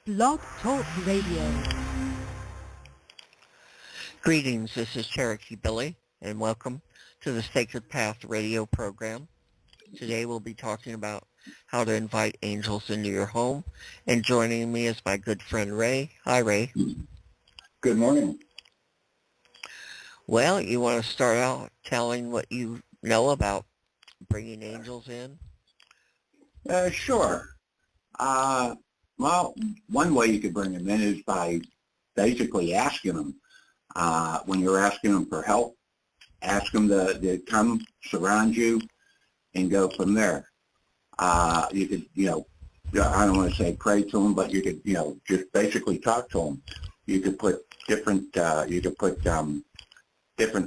Blog Talk Radio. Greetings, this is Cherokee Billy, and welcome to the Sacred Path radio program. Today we'll be talking about how to invite angels into your home, and joining me is my good friend Ray. Hi, Ray. Good morning. Well, you want to start out telling what you know about bringing angels in? Sure. Well, one way you could bring them in is by basically asking them. When you're asking them for help, ask them to come surround you and go from there. You could, I don't want to say pray to them, but you could, just basically talk to them. You could put different, different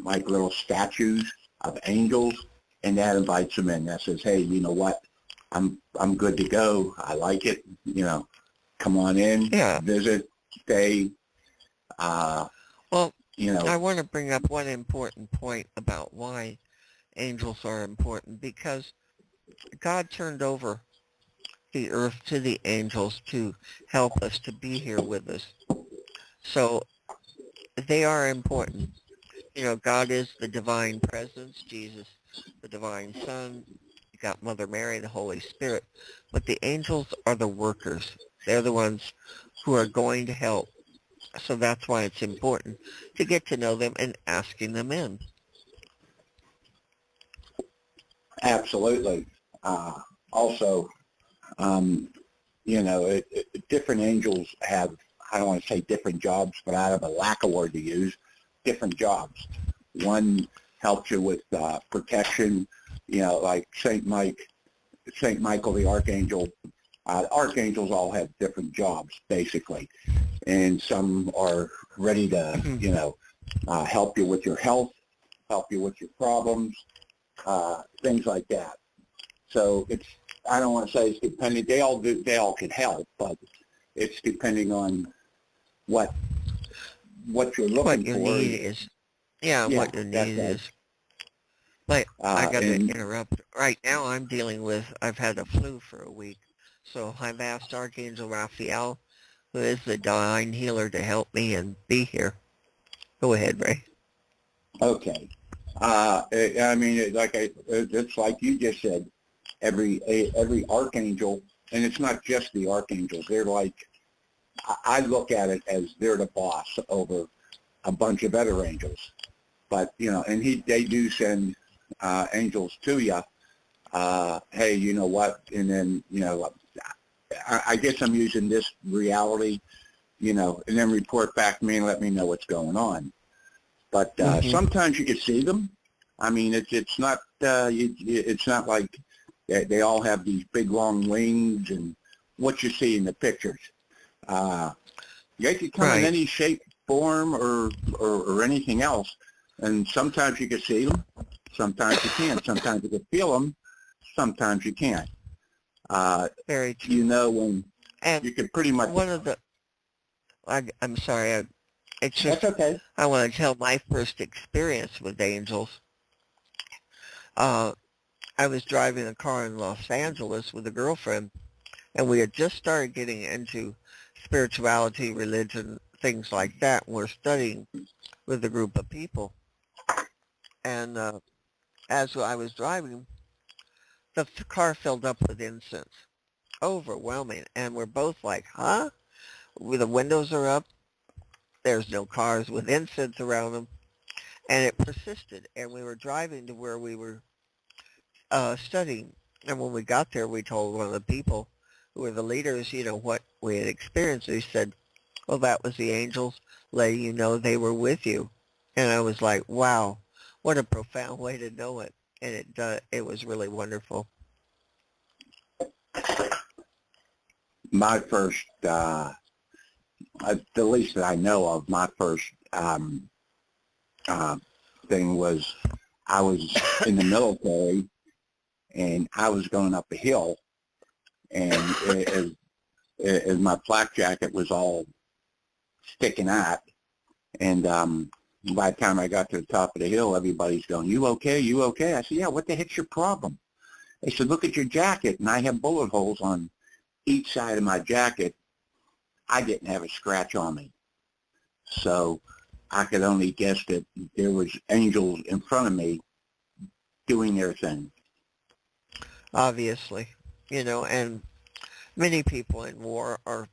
like little statues of angels, and that invites them in. That says, hey, you know what? I'm good to go. I like it. Come on in, visit, stay. Well, I want to bring up one important point about why angels are important, because God turned over the earth to the angels to help us, to be here with us. So they are important. God is the divine presence, Jesus, the divine Son. You got Mother Mary, the Holy Spirit. But the angels are the workers. They're the ones who are going to help. So that's why it's important to get to know them and asking them in. Absolutely. Also, different angels have, I don't want to say different jobs, but I have a lack of word to use, different jobs. One helps you with protection, like Saint Michael the Archangel. Archangels all have different jobs, basically. And some are ready to, help you with your health, help you with your problems, things like that. So I don't want to say it's depending, they all can help, but it's depending on what you're looking for. What your need is. Yeah, what your need is. But I got to interrupt. Right now I've had a flu for a week. So I've asked Archangel Raphael, who is the divine healer, to help me and be here. Go ahead, Ray. Okay. It's like you just said, every archangel, and it's not just the archangels. They're like, I look at it as they're the boss over a bunch of other angels. But, and they do send angels to you. Hey, you know what? And then, I guess I'm using this reality, and then report back to me and let me know what's going on. But sometimes you can see them. I mean, it's not like they all have these big long wings and what you see in the pictures. They could come in any shape, form, or anything else. And sometimes you can see them. Sometimes you can't. Sometimes you can feel them. Sometimes you can't. Very true. When you can pretty much. One of the, I'm sorry, it's just, that's okay. I want to tell my first experience with angels. I was driving a car in Los Angeles with a girlfriend, and we had just started getting into spirituality, religion, things like that. We're studying with a group of people. And as I was driving, the car filled up with incense. Overwhelming. And we're both like, huh? The windows are up. There's no cars with incense around them. And it persisted. And we were driving to where we were studying. And when we got there, we told one of the people who were the leaders, what we had experienced. They said, well, that was the angels letting you know they were with you. And I was like, wow, what a profound way to know it. And it was really wonderful. My first, the least that I know of, my first thing was I was in the military, and I was going up a hill, and as my flak jacket was all sticking out, and by the time I got to the top of the hill, everybody's going, you okay? You okay? I said, yeah, what the heck's your problem? They said, look at your jacket. And I have bullet holes on each side of my jacket I didn't have a scratch on me. So I could only guess that there was angels in front of me doing their thing. Obviously, and many people in war or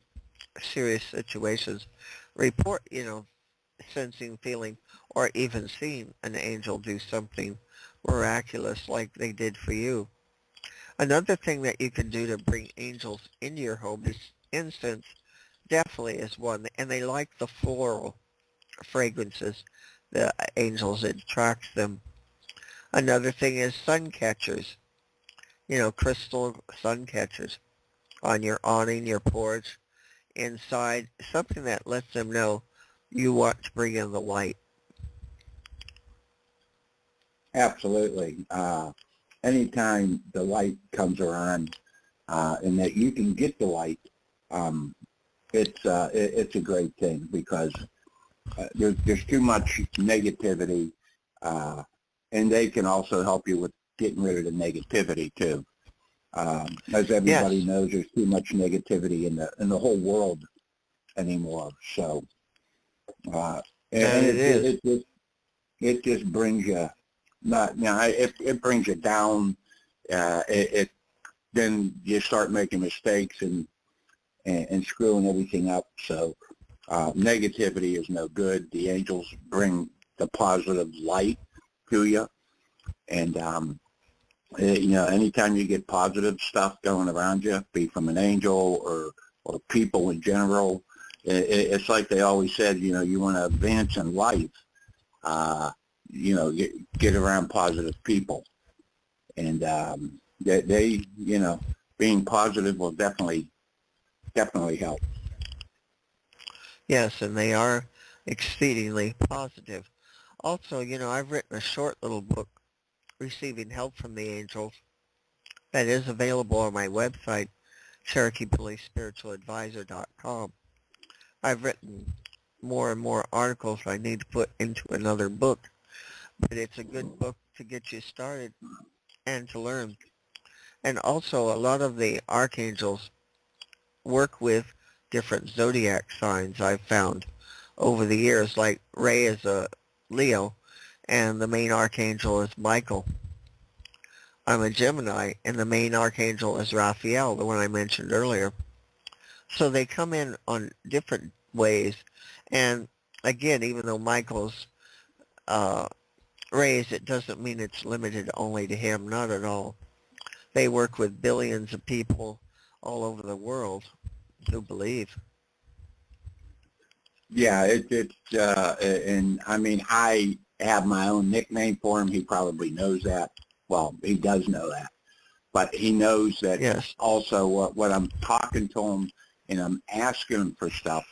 serious situations report, sensing, feeling, or even seeing an angel do something miraculous like they did for you. Another thing that you can do to bring angels into your home is incense. Definitely is one, and they like the floral fragrances. The angels, it attracts them. Another thing is sun catchers, crystal sun catchers on your awning, your porch, inside, something that lets them know you want to bring in the light. Absolutely. Anytime the light comes around, and that you can get the light, it's a great thing, because there's too much negativity, and they can also help you with getting rid of the negativity too. As everybody Yes, knows, there's too much negativity in the whole world anymore. So, and it is. it just brings you, not, it brings you down. Then you start making mistakes and screwing everything up. So negativity is no good. The angels bring the positive light to you, and anytime you get positive stuff going around you, be from an angel or people in general, it's like they always said, you want to advance in life, get around positive people, and they being positive will definitely help. Yes, and they are exceedingly positive. Also, I've written a short little book, Receiving Help from the Angels, that is available on my website, CherokeePoliceSpiritualAdvisor.com. I've written more and more articles I need to put into another book, but it's a good book to get you started and to learn. And also, a lot of the archangels work with different zodiac signs I've found over the years, like Ray is a Leo, and the main archangel is Michael. I'm a Gemini, and the main archangel is Raphael, the one I mentioned earlier. So they come in on different ways, and again, even though Michael's Ray's, it doesn't mean it's limited only to him, not at all. They work with billions of people all over the world who believe. Yeah, and I mean, I have my own nickname for him. He probably knows that. Well, he does know that, but he knows that Yes. also what I'm talking to him and I'm asking him for stuff.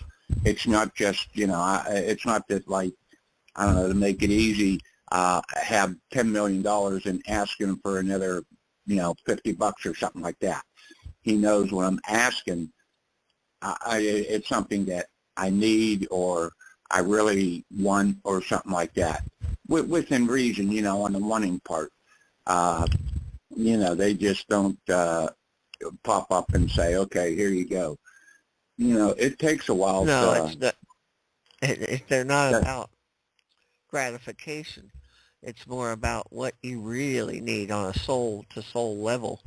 It's not just, it's not just like, I don't know, to make it easy, have $10 million and asking him for another, $50 or something like that. He knows when I'm asking, it's something that I need or I really want or something like that. Within reason, on the wanting part. They just don't pop up and say, okay, here you go. It takes a while. No, it's not. They're not that, about gratification. It's more about what you really need on a soul-to-soul level.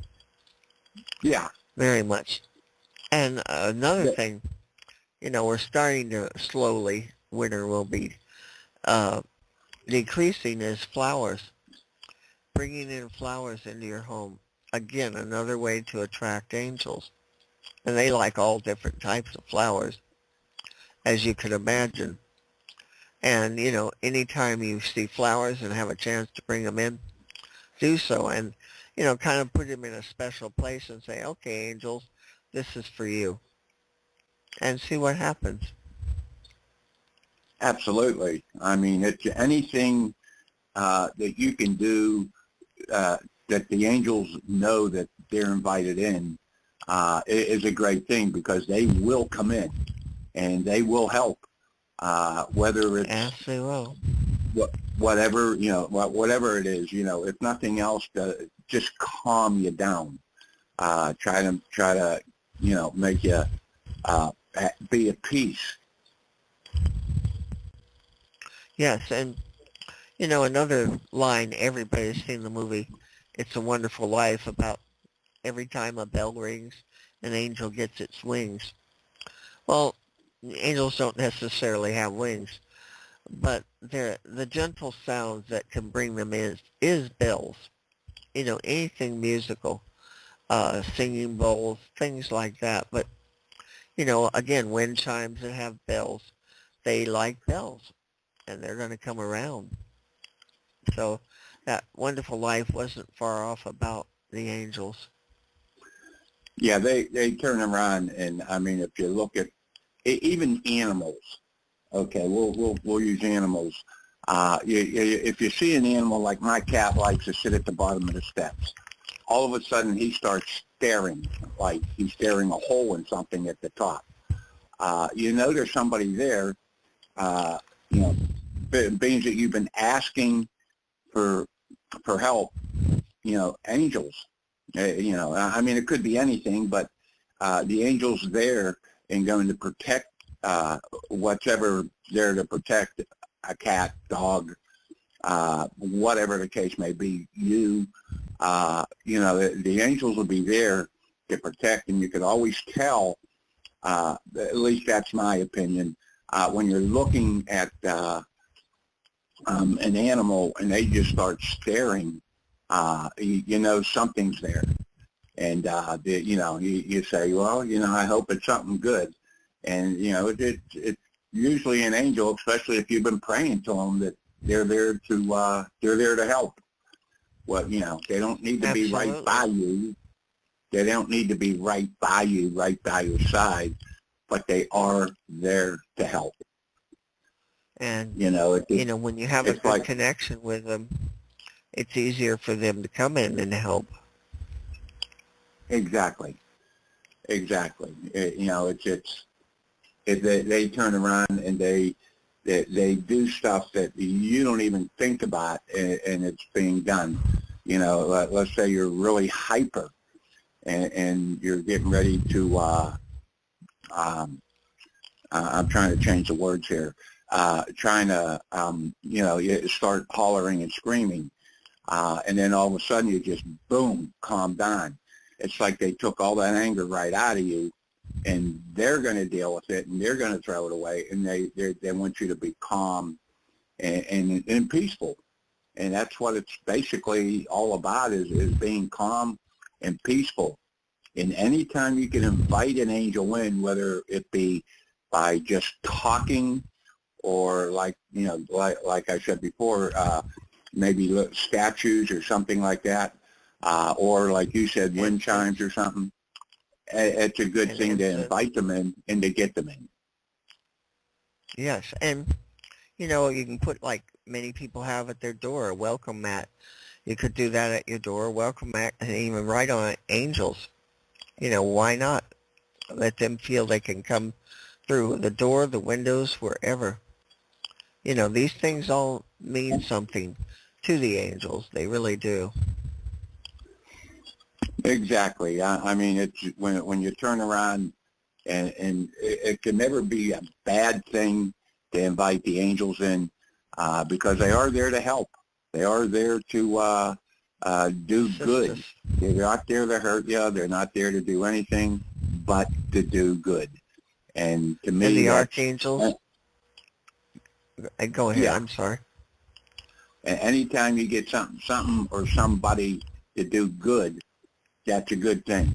yeah. Very much. And another That, thing, we're starting to slowly, winter will be decreasing, is flowers. Bringing in flowers into your home. Again, another way to attract angels. And they like all different types of flowers, as you can imagine. And, anytime you see flowers and have a chance to bring them in, do so. And, kind of put them in a special place and say, okay, angels, this is for you. And see what happens. absolutely. I mean, it's anything that you can do that the angels know that they're invited in is a great thing, because they will come in and they will help, whether it's Yes, they will. whatever whatever it is. If nothing else, to just calm you down. Try to make you be at peace. Yes, and another line, everybody's seen the movie It's a Wonderful Life, about every time a bell rings, an angel gets its wings. Well, angels don't necessarily have wings, but the gentle sounds that can bring them is bells. Anything musical, singing bowls, things like that. But, again, wind chimes that have bells, they like bells, and they're going to come around. So that Wonderful Life wasn't far off about the angels. Yeah, they turn around, and I mean, if you look at even animals, okay, we'll use animals. If you see an animal, like my cat likes to sit at the bottom of the steps, all of a sudden he starts staring, like he's staring a hole in something at the top. There's somebody there, being that you've been asking for help, angels. I mean, it could be anything, but the angel's there and going to protect whatever there to protect, a cat, dog, whatever the case may be. The angels will be there to protect, and you could always tell, at least that's my opinion, when you're looking at an animal and they just start staring, something's there. And, you say, well, I hope it's something good. And, it's usually an angel, especially if you've been praying to them, that they're there to help. Well, they don't need to be right by you. They don't need to be right by you, right by your side, but they are there to help. And, when you have a good connection with them, it's easier for them to come in and help. Exactly. They turn around and they do stuff that you don't even think about, and it's being done. Let's say you're really hyper, and you're getting ready to. I'm trying to change the words here. You start hollering and screaming, and then all of a sudden you just boom, calm down. It's like they took all that anger right out of you, and they're going to deal with it, and they're going to throw it away, and they want you to be calm and peaceful. And that's what it's basically all about, is being calm and peaceful. And anytime you can invite an angel in, whether it be by just talking, or like I said before, maybe statues or something like that, or like you said, wind chimes or something. It's a good thing to invite them in and to get them in. Yes, and you can put, like many people have at their door, a welcome mat. You could do that at your door, welcome mat, and even write on it, angels. Why not? Let them feel they can come through the door, the windows, wherever. These things all mean something to the angels. They really do. Exactly. I mean, it's when you turn around, and it can never be a bad thing to invite the angels in, because they are there to help. They are there to do good. They're not there to hurt you. They're not there to do anything but to do good. And to me, and the archangels. Go ahead. Yeah. I'm sorry. Anytime you get something or somebody to do good, that's a good thing.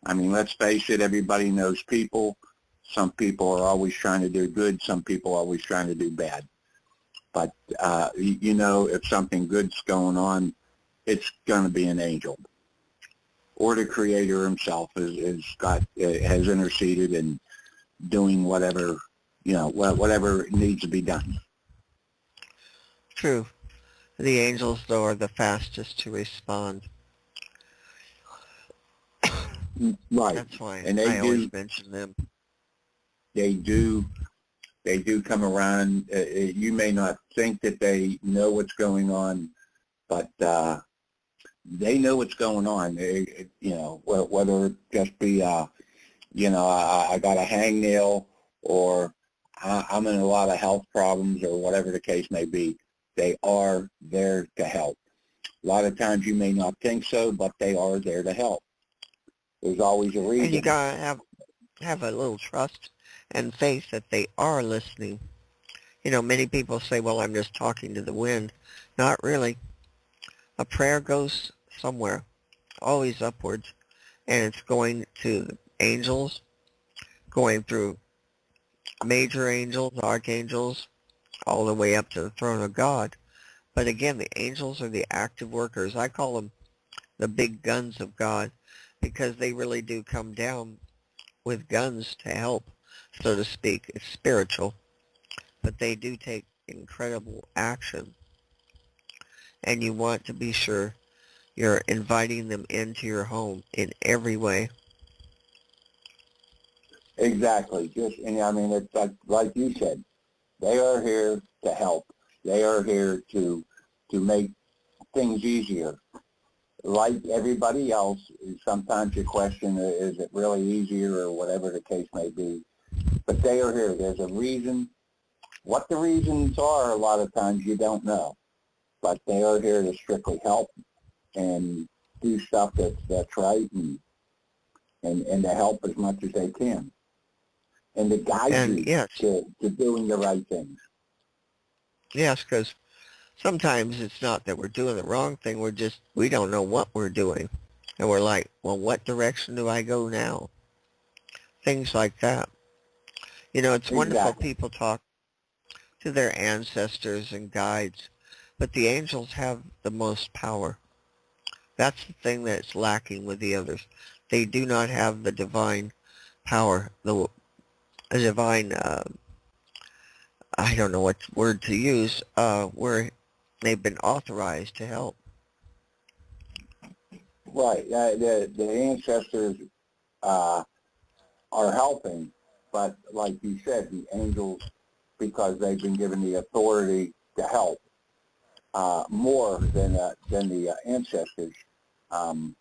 I mean, let's face it, everybody knows people. Some people are always trying to do good. Some people are always trying to do bad. But, if something good's going on, it's going to be an angel. Or the Creator himself has interceded and doing whatever, whatever needs to be done. True. The angels, though, are the fastest to respond. Right. That's why and I always mention them. They do come around. You may not think that they know what's going on, but they know what's going on. Whether it just be I got a hangnail, or I'm in a lot of health problems, or whatever the case may be. They are there to help. A lot of times you may not think so, but they are there to help. There's always a And you reason. gotta have a little trust and faith that they are listening. Many people say, well, I'm just talking to the wind. Not really. A prayer goes somewhere, always upwards, and it's going to the angels, going through major angels, archangels, all the way up to the throne of God. But again, the angels are the active workers. I call them the big guns of God because they really do come down with guns to help, so to speak. It's spiritual, but they do take incredible action. And you want to be sure you're inviting them into your home in every way. Exactly. It's like you said, they are here to help. They are here to make things easier. Like everybody else, sometimes you question, is it really easier, or whatever the case may be. But they are here. There's a reason. What the reasons are, a lot of times you don't know. But they are here to strictly help and do stuff that's right, and to help as much as they can, and to guide And you yes, to doing the right things. yes, because sometimes it's not that we're doing the wrong thing. We don't know what we're doing. And we're like, well, what direction do I go now? Things like that. It's wonderful Exactly. people talk to their ancestors and guides, but the angels have the most power. That's the thing that's lacking with the others. They do not have the divine power, the divine, I don't know what word to use, where they've been authorized to help. Right. The ancestors uh, are helping, but like you said, the angels, because they've been given the authority to help more than the ancestors. Um,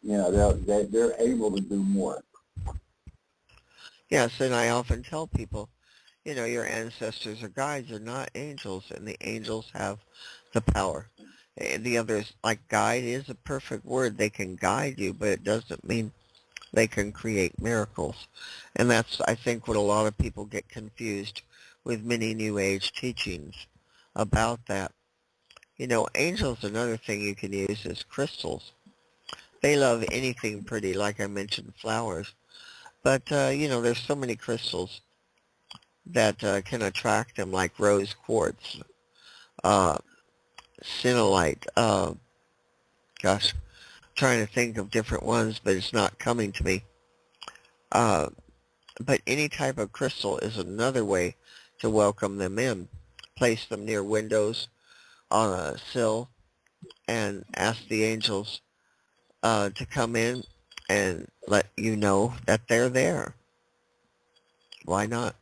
they're able to do more. Yes, and I often tell people, your ancestors or guides are not angels, and the angels have the power. And the others, like guide is a perfect word. They can guide you, but it doesn't mean they can create miracles. And that's, I think, what a lot of people get confused with many New Age teachings about that. Angels, another thing you can use is crystals. They love anything pretty, like I mentioned, flowers. But, there's so many crystals that can attract them, like rose quartz, uh, cinnalite, gosh, trying to think of different ones, but it's not coming to me. Uh, but any type of crystal is another way to welcome them in. Place them near windows, on a sill, and ask the angels to come in and let you know that they're there. Why not?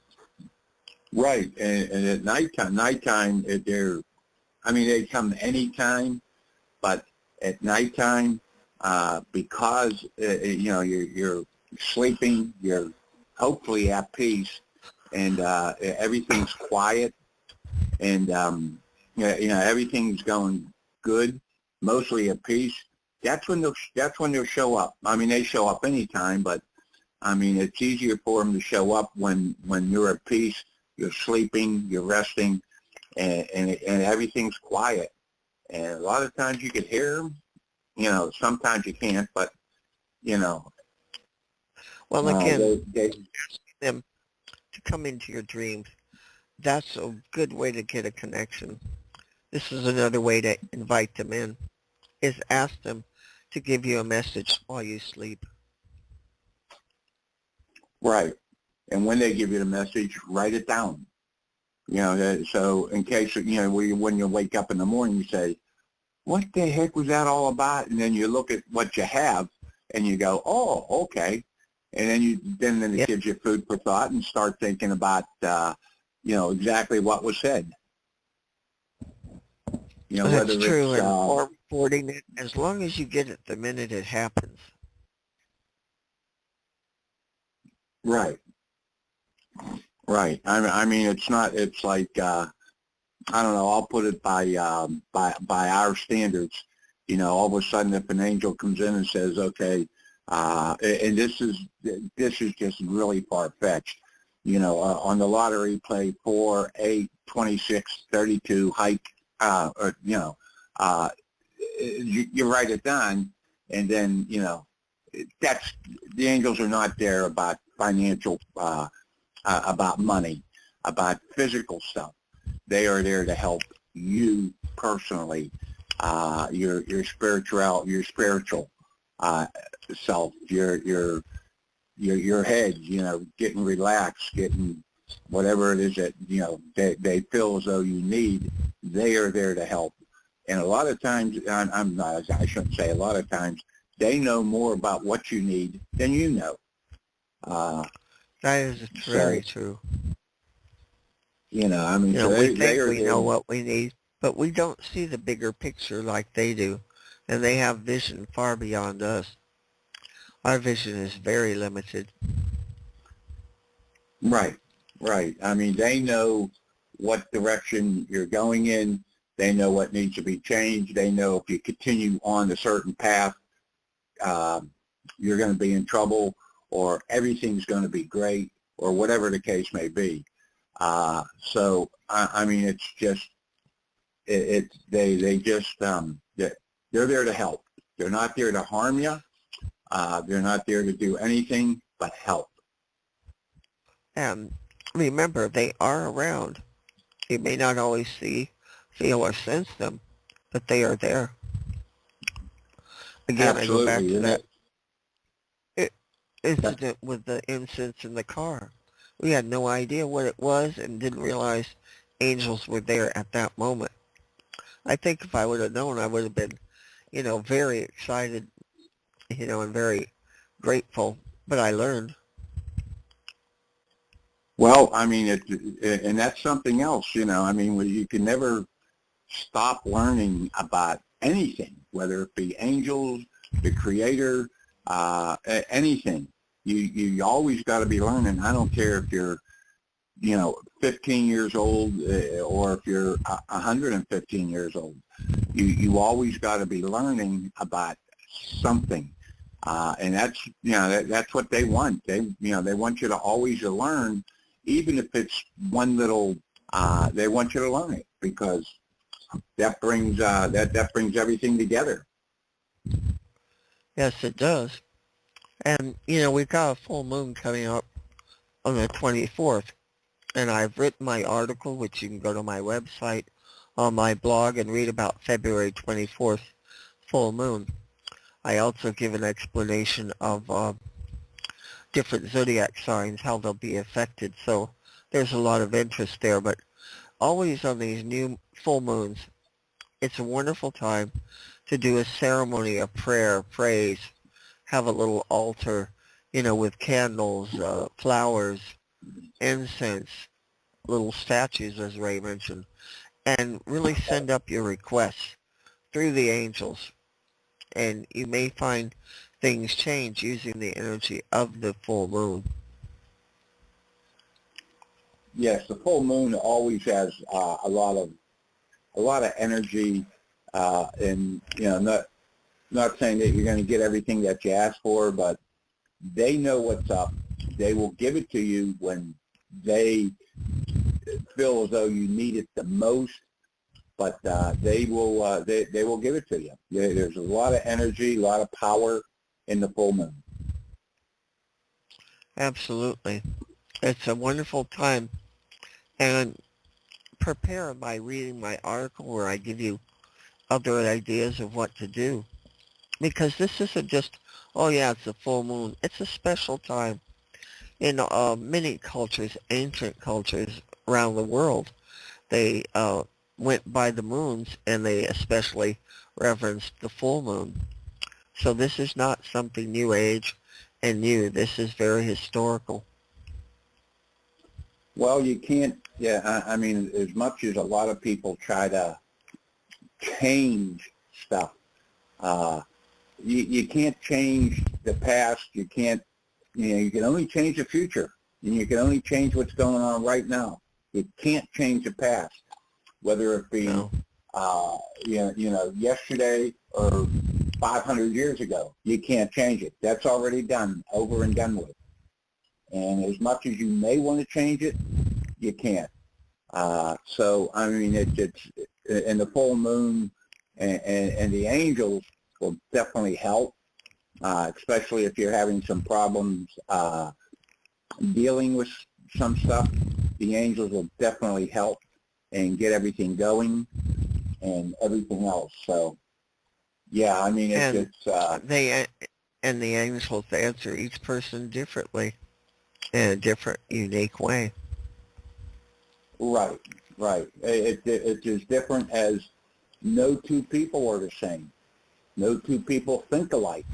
Right. And at nighttime, they come anytime, but at nighttime, because you're sleeping, you're hopefully at peace, and everything's quiet, and everything's going good, mostly at peace. That's when they'll show up. They show up anytime, but it's easier for them to show up when you're at peace, you're sleeping, you're resting, and everything's quiet. And a lot of times you could hear them. Sometimes you can't, but Well, again, they asking them to come into your dreams, that's a good way to get a connection. This is another way to invite them in, is ask them to give you a message while you sleep. right. And when they give you the message, write it down. So in case when you wake up in the morning, you say, "What the heck was that all about?" And then you look at what you have, and you go, "Oh, okay." And then it Yeah, gives you food for thought, and start thinking about exactly what was said. that's Whether true. it's Or reporting it, as long as you get it the minute it happens. Right. Right. I mean, it's not. It's like I don't know. I'll put it by our standards. You know, all of a sudden, if an angel comes in and says, "Okay," and this is just really far fetched. You know, on the lottery, play 4, 8, 26, 32, hike. Or you know, you write it down, and then you know, that's the angels are not there about financial, about money, about physical stuff. They are there to help you personally, your spiritual self, your head, you know, getting relaxed, getting whatever it is that, you know, they feel as though you need. They are there to help. And a lot of times, I'm not, I shouldn't say a lot of times, they know more about what you need than you know. That is very true. You know, I mean, You so know, we they think are we there. know what we need, but we don't see the bigger picture like they do, and they have vision far beyond us. Our vision is very limited. Right, right. I mean, they know what direction you're going in. They know what needs to be changed. They know if you continue on a certain path, you're going to be in trouble, or everything's going to be great, or whatever the case may be. So I mean, it's just they just they're there to help. They're not there to harm you. They're not there to do anything but help. And remember, they are around. You may not always see, feel, or sense them, but they are there. Again, Absolutely. I go back to that incident with the incense in the car. We had no idea what it was and didn't realize angels were there at that moment. I think if I would have known, I would have been, you know, very excited, you know, and very grateful. But I learned. Well, I mean, and that's something else, you know. I mean, you can never stop learning about anything, whether it be angels, the Creator, anything. You always got to be learning. I don't care if you're, you know, 15 years old or if you're 115 years old. You always got to be learning about something, and that's, you know, that's what they want. They want you to always learn, even if it's one little. They want you to learn it because that brings that brings everything together. Yes, it does. And, you know, we've got a full moon coming up on the 24th. And I've written my article, which you can go to my website on my blog and read about February 24th full moon. I also give an explanation of different zodiac signs, how they'll be affected. So there's a lot of interest there. But always on these new full moons, it's a wonderful time to do a ceremony of prayer, praise, have a little altar, you know, with candles, flowers, incense, little statues, as Ray mentioned, and really send up your requests through the angels. And you may find things change using the energy of the full moon. Yes, the full moon always has a lot of energy, and you know, not saying that you're going to get everything that you ask for, but they know what's up. They will give it to you when they feel as though you need it the most, but they will give it to you. There's a lot of energy, a lot of power in the full moon. Absolutely. It's a wonderful time. And prepare by reading my article where I give you other ideas of what to do. Because this isn't just, oh yeah, it's a full moon. It's a special time. In many cultures, ancient cultures around the world, they went by the moons and they especially reverenced the full moon. So this is not something new age and new. This is very historical. Well, you can't, I mean, as much as a lot of people try to change stuff, you can't change the past. You can't you can only change the future, and you can only change what's going on right now. You can't change the past, whether it be No. Yesterday or 500 years ago. You can't change it. That's already done, over and done with. And as much as you may want to change it, you can't. So I mean, it's and the full moon and the angels will definitely help, especially if you're having some problems dealing with some stuff. The angels will definitely help and get everything going and everything else. So, yeah, I mean, it's the angels answer each person differently in a different, unique way. right. It's as different as no two people are the same. No two people think alike.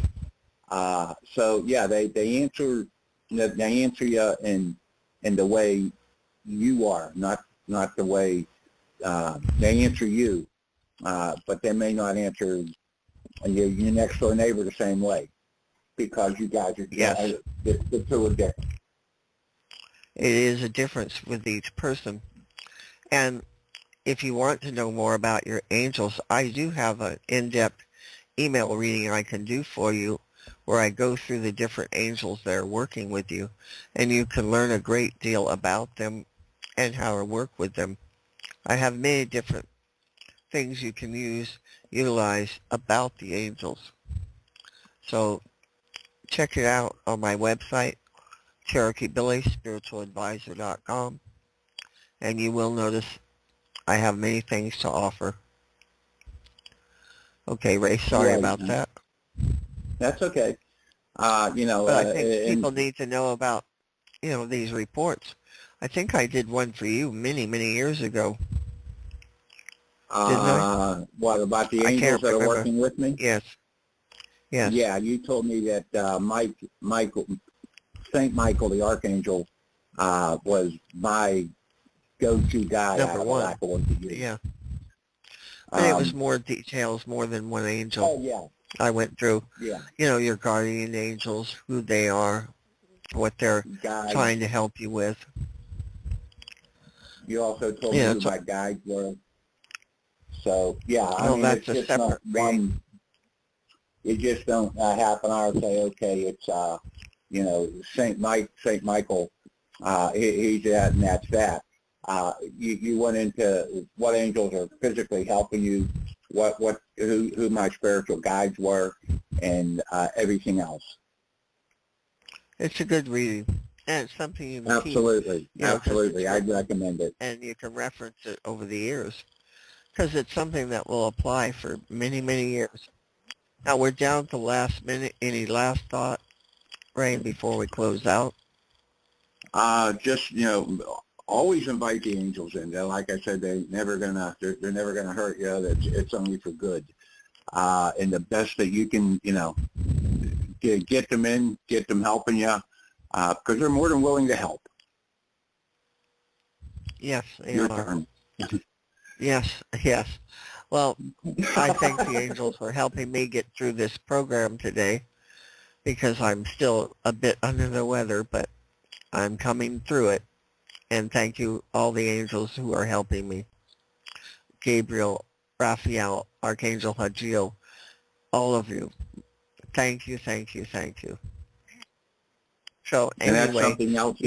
So yeah, they answer you in the way you are, not the way they answer you. But they may not answer your next door neighbor the same way, because you guys are the two are different. It is a difference with each person. And if you want to know more about your angels, I do have an in-depth email reading I can do for you, where I go through the different angels that are working with you, and you can learn a great deal about them and how to work with them. I have many different things you can utilize about the angels. So check it out on my website, CherokeeBillySpiritualAdvisor.com, and you will notice I have many things to offer. Okay, Ray, sorry about that. That's okay. But I think people need to know about, these reports. I think I did one for you many, many years ago. Didn't I? What about the angels that are working with me? Yes. Yes. Yeah, you told me that Saint Michael, the Archangel, was my go-to guy. Number one. Yeah. But it was more details, more than one angel. Oh, yeah. I went through, yeah. Your guardian angels, who they are, what they're trying to help you with. You also told me who my guides were. So, yeah, I mean, that's it's a separate one. You just don't half an hour say, okay, it's, Saint Michael, he's that and that's that. You went into what angels are physically helping you, who my spiritual guides were, and everything else. It's a good reading, and it's something you can Absolutely, keep, absolutely. I'd recommend it. And you can reference it over the years, because it's something that will apply for many, many years. Now we're down to the last minute. Any last thought, Ray, before we close out? Just always invite the angels in. Like I said, they're never gonna hurt you. It's only for good. And the best that you can, get them in, get them helping you, because they're more than willing to help. Yes, they Your are. turn. Yes. Well, I thank the angels for helping me get through this program today, because I'm still a bit under the weather, but I'm coming through it. And thank you, all the angels who are helping me. Gabriel, Raphael, Archangel Hagiel, all of you. Thank you. So anyway, and that's something else.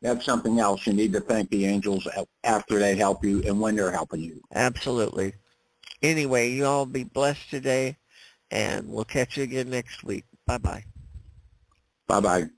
That's something else. You need to thank the angels after they help you and when they're helping you. Absolutely. Anyway, you all be blessed today, and we'll catch you again next week. Bye-bye. Bye-bye.